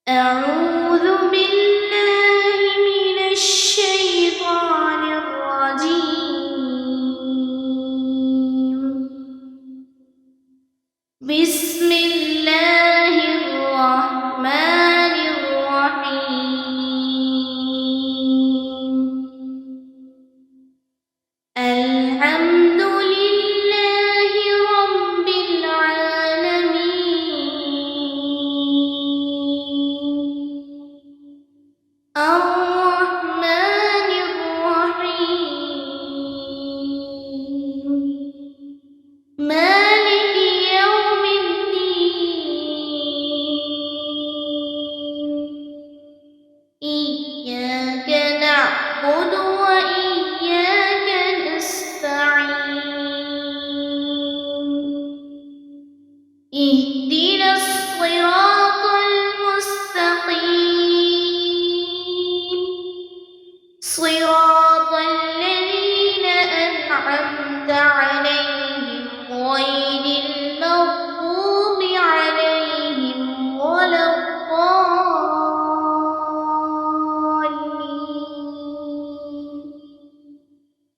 أعوذ بالله من الشيطان الرجيم. بسم الله الرحمن الرحيم. الحمد لله رب العالمين. الرحمن الرحيم. مالك يوم الدين. إياك نعبد وإياك نستعين. اهدنا الصراط المستقيم، صراط الذين أنعمت عليهم